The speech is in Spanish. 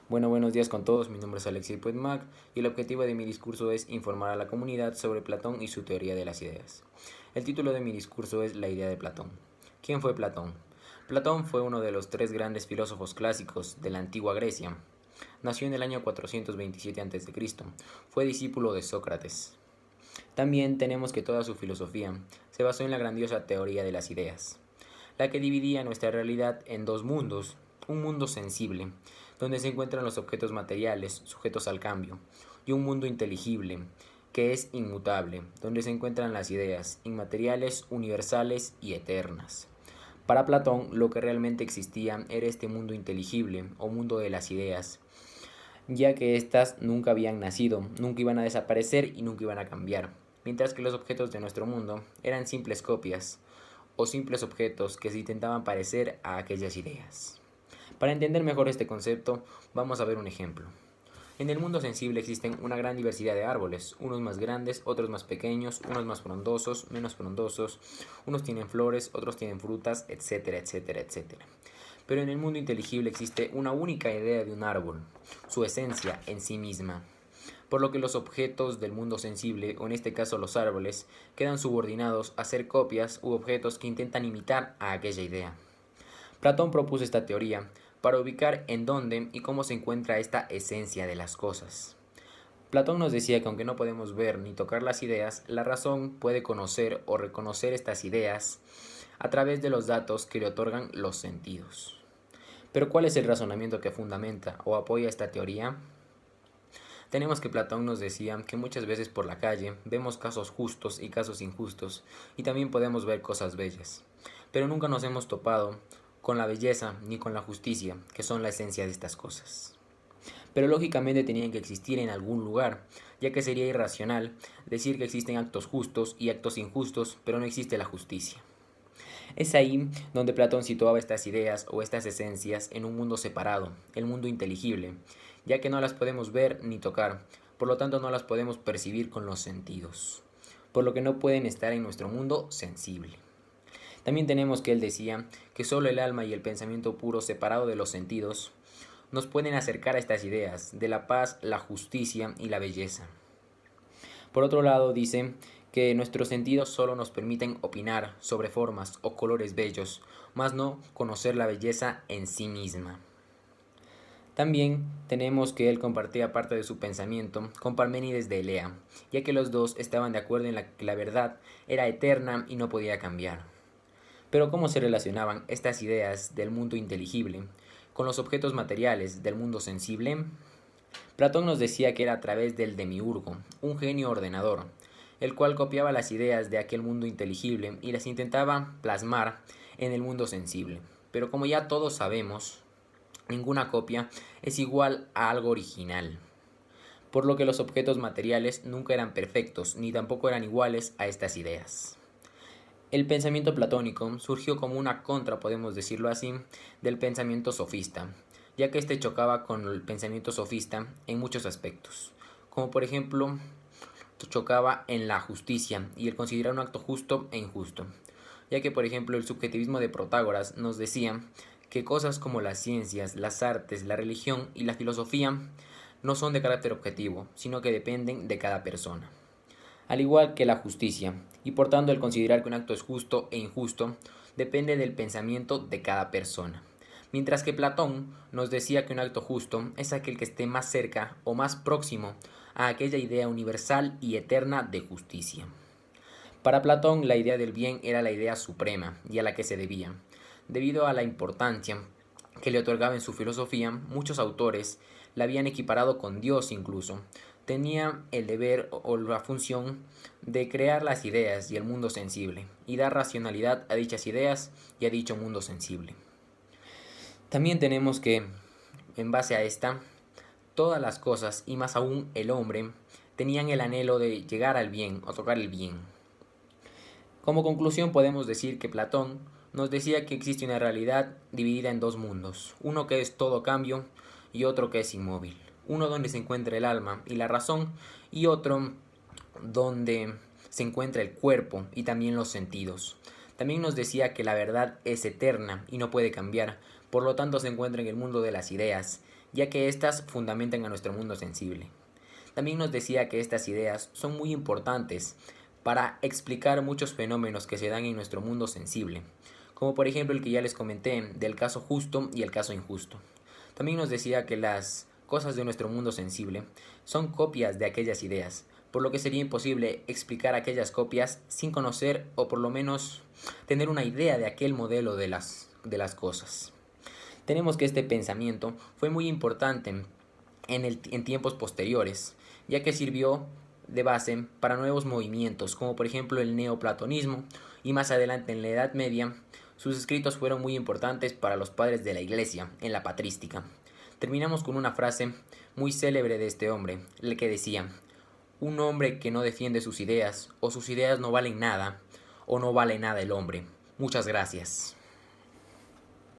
Buenos días con todos. Mi nombre es Alexis Puigmac y el objetivo de mi discurso es informar a la comunidad sobre Platón y su teoría de las ideas. El título de mi discurso es La idea de Platón. ¿Quién fue Platón? Platón fue uno de los tres grandes filósofos clásicos de la antigua Grecia. Nació en el año 427 a.C. Fue discípulo de Sócrates. También tenemos que toda su filosofía se basó en la grandiosa teoría de las ideas, la que dividía nuestra realidad en dos mundos: un mundo sensible, donde se encuentran los objetos materiales sujetos al cambio, y un mundo inteligible, que es inmutable, donde se encuentran las ideas inmateriales, universales y eternas. Para Platón, lo que realmente existía era este mundo inteligible, o mundo de las ideas, ya que éstas nunca habían nacido, nunca iban a desaparecer y nunca iban a cambiar, mientras que los objetos de nuestro mundo eran simples copias, o simples objetos que se intentaban parecer a aquellas ideas. Para entender mejor este concepto, vamos a ver un ejemplo. En el mundo sensible existen una gran diversidad de árboles, unos más grandes, otros más pequeños, unos más frondosos, menos frondosos, unos tienen flores, otros tienen frutas, etcétera, etcétera, etcétera. Pero en el mundo inteligible existe una única idea de un árbol, su esencia en sí misma, por lo que los objetos del mundo sensible, o en este caso los árboles, quedan subordinados a ser copias u objetos que intentan imitar a aquella idea. Platón propuso esta teoría para ubicar en dónde y cómo se encuentra esta esencia de las cosas. Platón nos decía que aunque no podemos ver ni tocar las ideas, la razón puede conocer o reconocer estas ideas a través de los datos que le otorgan los sentidos. Pero ¿cuál es el razonamiento que fundamenta o apoya esta teoría? Tenemos que Platón nos decía que muchas veces por la calle vemos casos justos y casos injustos, y también podemos ver cosas bellas, pero nunca nos hemos topado con la belleza ni con la justicia, que son la esencia de estas cosas. Pero lógicamente tenían que existir en algún lugar, ya que sería irracional decir que existen actos justos y actos injustos, pero no existe la justicia. Es ahí donde Platón situaba estas ideas o estas esencias en un mundo separado, el mundo inteligible, ya que no las podemos ver ni tocar, por lo tanto no las podemos percibir con los sentidos, por lo que no pueden estar en nuestro mundo sensible. También tenemos que él decía que solo el alma y el pensamiento puro separado de los sentidos nos pueden acercar a estas ideas de la paz, la justicia y la belleza. Por otro lado, dice que nuestros sentidos solo nos permiten opinar sobre formas o colores bellos, mas no conocer la belleza en sí misma. También tenemos que él compartía parte de su pensamiento con Parménides de Elea, ya que los dos estaban de acuerdo en que la verdad era eterna y no podía cambiar. Pero ¿cómo se relacionaban estas ideas del mundo inteligible con los objetos materiales del mundo sensible? Platón nos decía que era a través del demiurgo, un genio ordenador, el cual copiaba las ideas de aquel mundo inteligible y las intentaba plasmar en el mundo sensible. Pero como ya todos sabemos, ninguna copia es igual a algo original, por lo que los objetos materiales nunca eran perfectos ni tampoco eran iguales a estas ideas. El pensamiento platónico surgió como una contra, podemos decirlo así, del pensamiento sofista, ya que este chocaba con el pensamiento sofista en muchos aspectos, como por ejemplo chocaba en la justicia y el considerar un acto justo e injusto, ya que por ejemplo el subjetivismo de Protágoras nos decía que cosas como las ciencias, las artes, la religión y la filosofía no son de carácter objetivo, sino que dependen de cada persona, al igual que la justicia, y por tanto el considerar que un acto es justo e injusto depende del pensamiento de cada persona. Mientras que Platón nos decía que un acto justo es aquel que esté más cerca o más próximo a aquella idea universal y eterna de justicia. Para Platón la idea del bien era la idea suprema y a la que se debía. Debido a la importancia que le otorgaba en su filosofía, muchos autores la habían equiparado con Dios incluso. Tenía el deber o la función de crear las ideas y el mundo sensible, y dar racionalidad a dichas ideas y a dicho mundo sensible. También tenemos que, en base a esta, todas las cosas, y más aún el hombre, tenían el anhelo de llegar al bien o tocar el bien. Como conclusión podemos decir que Platón nos decía que existe una realidad dividida en dos mundos, uno que es todo cambio y otro que es inmóvil, uno donde se encuentra el alma y la razón y otro donde se encuentra el cuerpo y también los sentidos. También nos decía que la verdad es eterna y no puede cambiar, por lo tanto se encuentra en el mundo de las ideas, ya que éstas fundamentan a nuestro mundo sensible. También nos decía que estas ideas son muy importantes para explicar muchos fenómenos que se dan en nuestro mundo sensible, como por ejemplo el que ya les comenté del caso justo y el caso injusto. También nos decía que las cosas de nuestro mundo sensible son copias de aquellas ideas, por lo que sería imposible explicar aquellas copias sin conocer o por lo menos tener una idea de aquel modelo de las cosas. Tenemos que este pensamiento fue muy importante en tiempos posteriores, ya que sirvió de base para nuevos movimientos, como por ejemplo el neoplatonismo, y más adelante en la Edad Media, sus escritos fueron muy importantes para los padres de la Iglesia, en la patrística. Terminamos con una frase muy célebre de este hombre, el que decía: un hombre que no defiende sus ideas, o sus ideas no valen nada, o no vale nada el hombre. Muchas gracias.